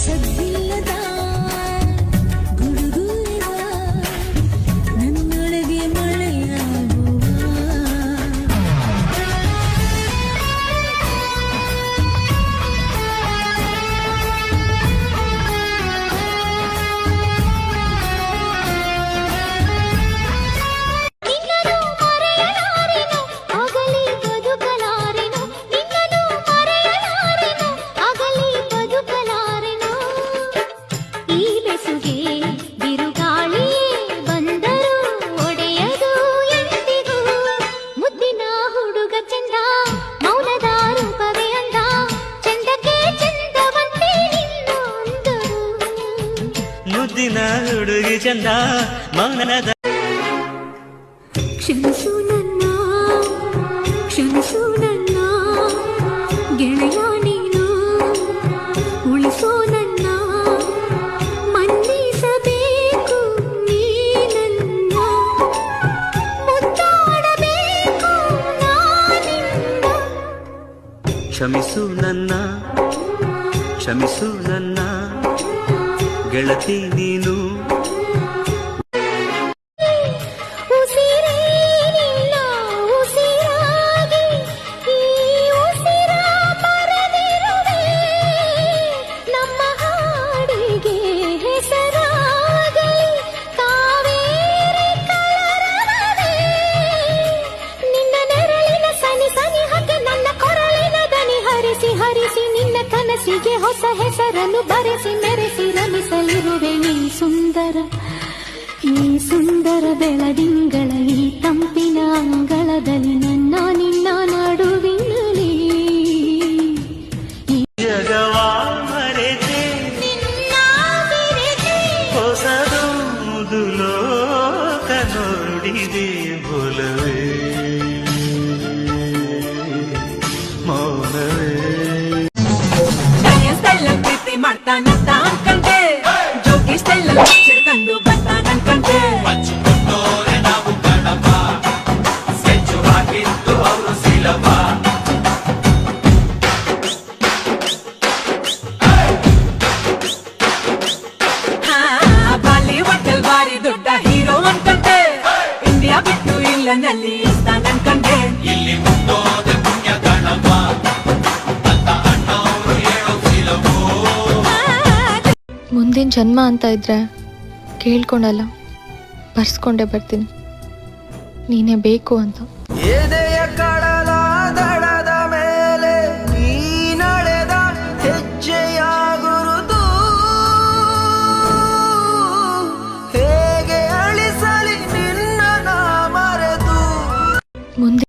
ಸದ್ದಿಲ್ಲದ ಗುಡುಗುರಿದ ನನ್ನೊಳಗೆ ಮಳೆಯಾಗುವ ಮುದ್ದಿನ ಹುಡುಗಿ ಚಂದ ಮೌನದ ಕ್ಷಮಿಸು ನನ್ನ ಗೆಳೆಯ ನೀನು ಉಳಿಸೋ ನನ್ನ ಮನ್ನಿಸಬೇಕು ನೀ ನನ್ನ ಮುದ್ದಾಡಬೇಕು ನಾನಿನ್ನ ಕ್ಷಮಿಸು ನನ್ನ ಗೆಳತಿ ನೀನು ನಮ್ಮ ಹಾಡಿಗೆ ಹೆಸರಾಗಲಿ ಕಾವೇರಿ ಕಲರವವೇ ನಿನ್ನ ನೆರಳಿನ ಸನಿ ಹಾಗೆ ನನ್ನ ಕೊರಳಿನ ದನಿ ಹರಿಸಿ ನಿನ್ನ ಕನಸಿಗೆ ಹೊಸ ಹೆಸರನ್ನು ಬರೆಸಿ ಮೆರೆಸಿ ರಮಿಸಲಿರುವೆ ಈ ಸುಂದರ ಬೆಳದಿಂಗಳ ಈ ತಂಪಿನ ಅಂಗಳದಲ್ಲಿ ನನ್ನ ನಿನ್ನ ನಡುವಿನಲ್ಲಿ ಜಗವಾ ಮರೆತೆ ಹೊಸದೊಂದು ಲೋಕ ನೋಡಿದೆ ಒಲವೇ ಮೌನವೇ ಪ್ರೀತಿ ಮಾಡ್ತಾನಂತ ಅನ್ಕಂಡೆ ಜೋಗಿ ಸ್ಟೈಲ್ ಹಿಡ್ಕೊಂಡು ಬರ್ತಾನ ಅನ್ಕಂಡೆ ನಾವು ಗಣಪ ಸೆಚ್ಚು ಹಾಕಿದ್ದು ಅವರು ಸಿಲಬ ಬಾಲಿವುಡ್ ಬಾರಿ ದೊಡ್ಡ ಹೀರೋ ಅನ್ಕಂಡೆ ಇಂಡಿಯಾ ಬಿಟ್ಟು ಇಲ್ಲನಲ್ಲಿ ಇರ್ತಾನ ಅನ್ಕಂಡೆ ಇಲ್ಲಿ ಮುಂದೋದ ಪುಣ್ಯ ಗಣಪ ಮುಂದಿನ ಜನ್ಮ ಅಂತ ಇದ್ರೆ ಕೇಳ್ಕೊಂಡಲ್ಲ ಬರ್ಸ್ಕೊಂಡೆ ಬರ್ತೀನಿ ನೀನೇ ಬೇಕು ಅಂತ. ಎದೆಯ ಕಡಲ ದಡದ ಮೇಲೆ ನೀ ನಡೆದ ಹೆಜ್ಜೆಯ ಗುರುತು ಹೇಗೆ ಅಳಿಸಲಿ ನಿನ್ನ ನಾ ಮರೆತು ಮುಂದೆ